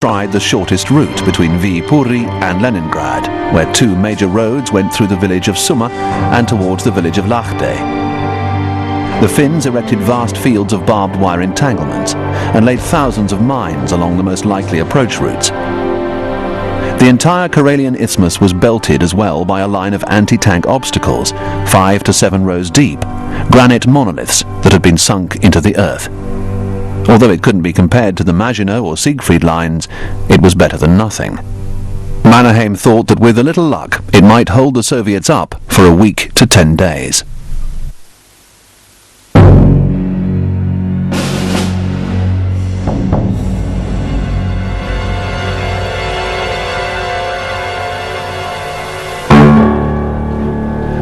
tried the shortest route between Viipuri and Leningrad, where two major roads went through the village of Summa and towards the village of Lahte. The Finns erected vast fields of barbed wire entanglements and laid thousands of mines along the most likely approach routes. The entire Karelian Isthmus was belted as well by a line of anti-tank obstacles, 5 to 7 rows deep, granite monoliths that had been sunk into the earth. Although it couldn't be compared to the Maginot or Siegfried lines, it was better than nothing. Mannerheim thought that with a little luck, it might hold the Soviets up for a week to 10 days.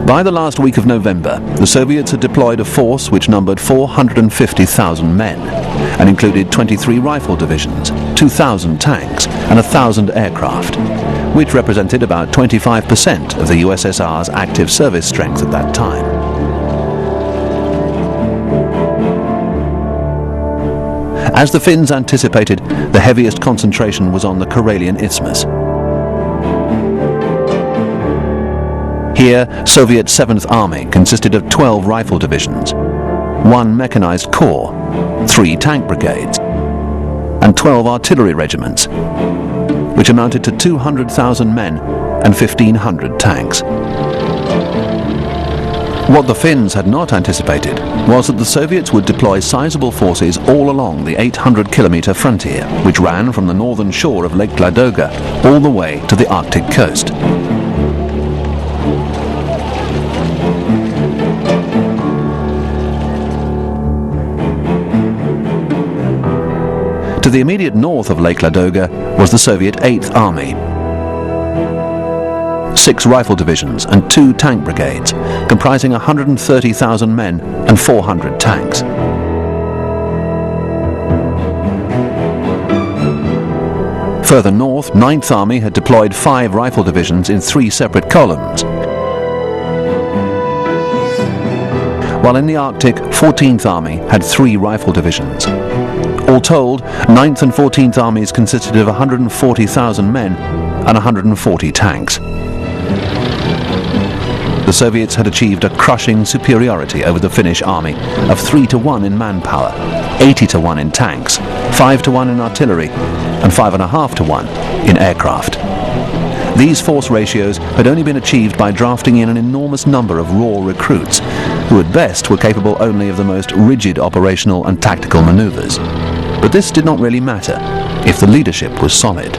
By the last week of November, the Soviets had deployed a force which numbered 450,000 men and included 23 rifle divisions, 2,000 tanks and 1,000 aircraft, which represented about 25% of the USSR's active service strength at that time. As the Finns anticipated, the heaviest concentration was on the Karelian Isthmus. Here, Soviet 7th Army consisted of 12 rifle divisions, 1 mechanized corps, 3 tank brigades, and 12 artillery regiments, which amounted to 200,000 men and 1,500 tanks. What the Finns had not anticipated was that the Soviets would deploy sizable forces all along the 800-kilometer frontier, which ran from the northern shore of Lake Ladoga all the way to the Arctic coast. To the immediate north of Lake Ladoga was the Soviet 8th Army. 6 rifle divisions and 2 tank brigades, comprising 130,000 men and 400 tanks. Further north, 9th Army had deployed 5 rifle divisions in 3 separate columns, while in the Arctic, 14th Army had 3 rifle divisions. All told, 9th and 14th Armies consisted of 140,000 men and 140 tanks. The Soviets had achieved a crushing superiority over the Finnish army of 3 to 1 in manpower, 80 to 1 in tanks, 5 to 1 in artillery, and 5.5 to 1 in aircraft. These force ratios had only been achieved by drafting in an enormous number of raw recruits, who at best were capable only of the most rigid operational and tactical maneuvers. But this did not really matter if the leadership was solid.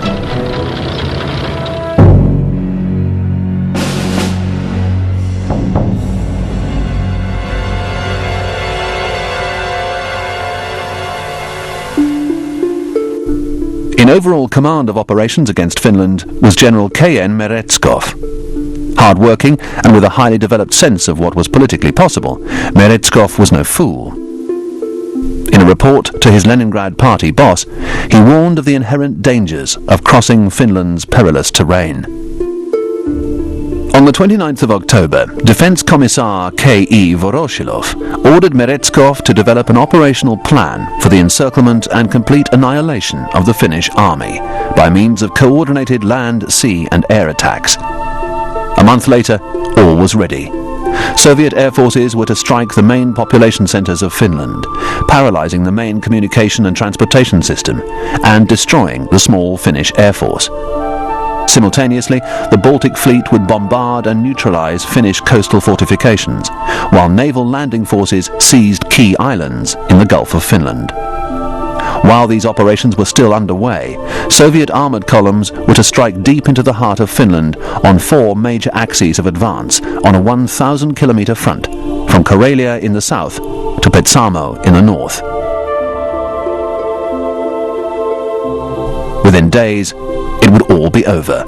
In overall command of operations against Finland was General K.N. Meretskov. Hard-working and with a highly developed sense of what was politically possible, Meretskov was no fool. In a report to his Leningrad party boss, he warned of the inherent dangers of crossing Finland's perilous terrain. On the 29th of October, Defense Commissar K.E. Voroshilov ordered Meretskov to develop an operational plan for the encirclement and complete annihilation of the Finnish army by means of coordinated land, sea and air attacks. A month later, all was ready. Soviet air forces were to strike the main population centers of Finland, paralyzing the main communication and transportation system, and destroying the small Finnish air force. Simultaneously, the Baltic fleet would bombard and neutralize Finnish coastal fortifications, while naval landing forces seized key islands in the Gulf of Finland. While these operations were still underway, Soviet armored columns were to strike deep into the heart of Finland on 4 major axes of advance on a 1,000-kilometer front, from Karelia in the south to Petsamo in the north. Within days, it would all be over.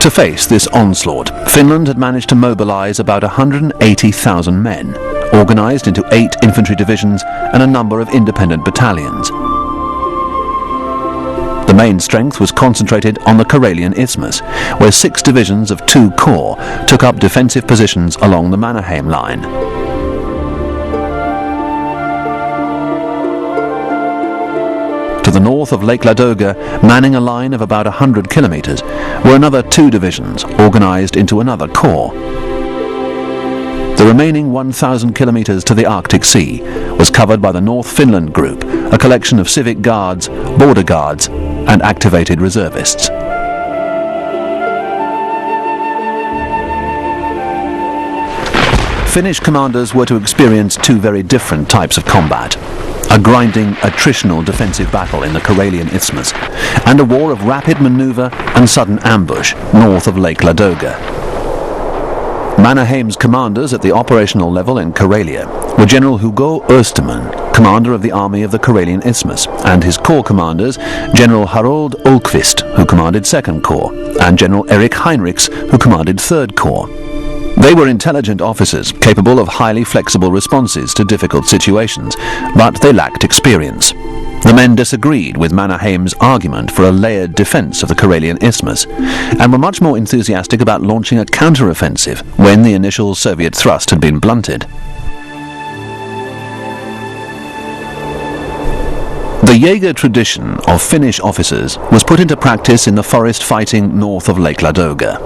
To face this onslaught, Finland had managed to mobilize about 180,000 men, organized into 8 infantry divisions and a number of independent battalions. The main strength was concentrated on the Karelian Isthmus, where 6 divisions of 2 corps took up defensive positions along the Mannerheim Line. north of Lake Ladoga, manning a line of about 100 kilometers, were another 2 divisions organized into another corps. The remaining 1,000 kilometers to the Arctic Sea was covered by the North Finland Group, a collection of civic guards, border guards, and activated reservists. Finnish commanders were to experience 2 very different types of combat: a grinding, attritional defensive battle in the Karelian Isthmus, and a war of rapid maneuver and sudden ambush north of Lake Ladoga. Mannerheim's commanders at the operational level in Karelia were General Hugo Österman, commander of the Army of the Karelian Isthmus, and his corps commanders, General Harold Olqvist, who commanded 2nd Corps, and General Erik Heinrichs, who commanded 3rd Corps. They were intelligent officers, capable of highly flexible responses to difficult situations, but they lacked experience. The men disagreed with Mannerheim's argument for a layered defense of the Karelian Isthmus, and were much more enthusiastic about launching a counter-offensive when the initial Soviet thrust had been blunted. The Jaeger tradition of Finnish officers was put into practice in the forest fighting north of Lake Ladoga.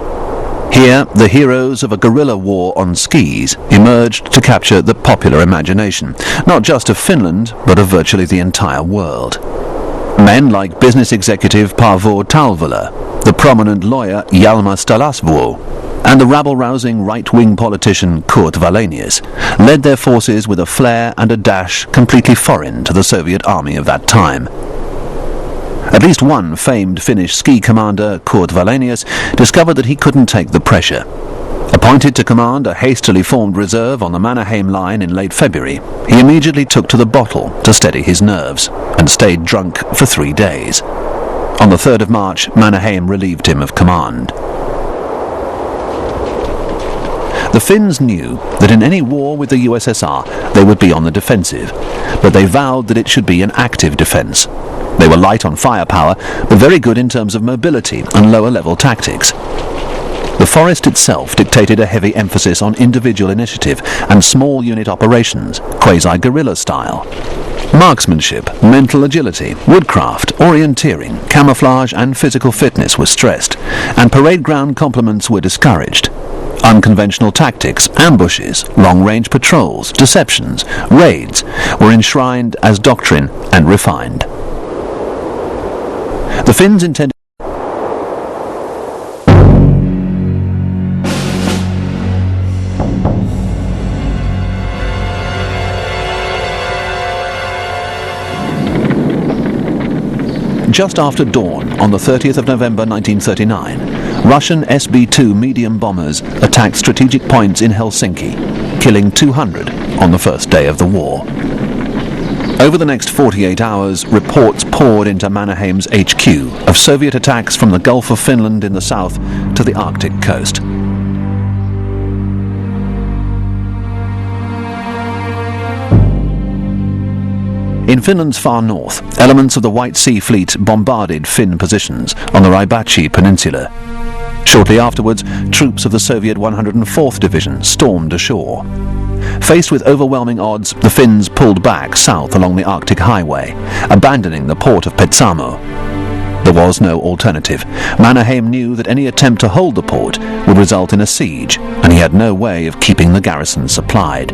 Here, the heroes of a guerrilla war on skis emerged to capture the popular imagination, not just of Finland, but of virtually the entire world. Men like business executive Paavo Talvela, the prominent lawyer Jalmar Stalasvuo, and the rabble-rousing right-wing politician Kurt Wallenius led their forces with a flair and a dash completely foreign to the Soviet army of that time. At least one famed Finnish ski commander, Kurt Wallenius, discovered that he couldn't take the pressure. Appointed to command a hastily formed reserve on the Mannerheim Line in late February, he immediately took to the bottle to steady his nerves, and stayed drunk for 3 days. On the 3rd of March, Mannerheim relieved him of command. The Finns knew that in any war with the USSR they would be on the defensive, but they vowed that it should be an active defense. They were light on firepower, but very good in terms of mobility and lower-level tactics. The forest itself dictated a heavy emphasis on individual initiative and small unit operations, quasi-guerrilla style. Marksmanship, mental agility, woodcraft, orienteering, camouflage and physical fitness were stressed, and parade ground complements were discouraged. Unconventional tactics, ambushes, long-range patrols, deceptions, raids were enshrined as doctrine and refined. The Finns intended just after dawn on the 30th of November 1939, Russian SB-2 medium bombers attacked strategic points in Helsinki, killing 200 on the first day of the war. Over the next 48 hours, reports poured into Mannerheim's HQ of Soviet attacks from the Gulf of Finland in the south to the Arctic coast. In Finland's far north, elements of the White Sea Fleet bombarded Finn positions on the Ep4 Peninsula. Shortly afterwards, troops of the Soviet 104th Division stormed ashore. Faced with overwhelming odds, the Finns pulled back south along the Arctic Highway, abandoning the port of Petsamo. There was no alternative. Mannerheim knew that any attempt to hold the port would result in a siege, and he had no way of keeping the garrison supplied.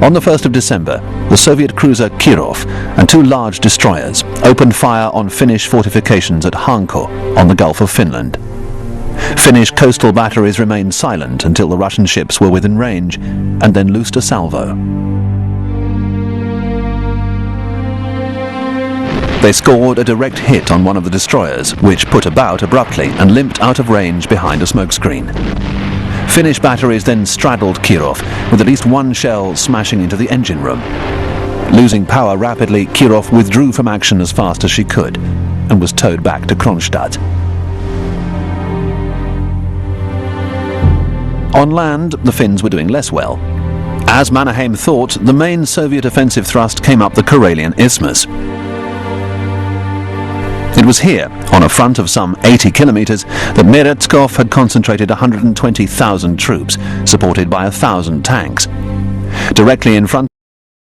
On the 1st of December, the Soviet cruiser Kirov and 2 large destroyers opened fire on Finnish fortifications at Hanko on the Gulf of Finland. Finnish coastal batteries remained silent until the Russian ships were within range, and then loosed a salvo. They scored a direct hit on one of the destroyers, which put about abruptly and limped out of range behind a smokescreen. Finnish batteries then straddled Kirov, with at least one shell smashing into the engine room. Losing power rapidly, Kirov withdrew from action as fast as she could, and was towed back to Kronstadt. On land, the Finns were doing less well. As Mannerheim thought, the main Soviet offensive thrust came up the Karelian Isthmus. It was here, on a front of some 80 kilometers, that Meretskov had concentrated 120,000 troops, supported by 1,000 tanks. Directly in front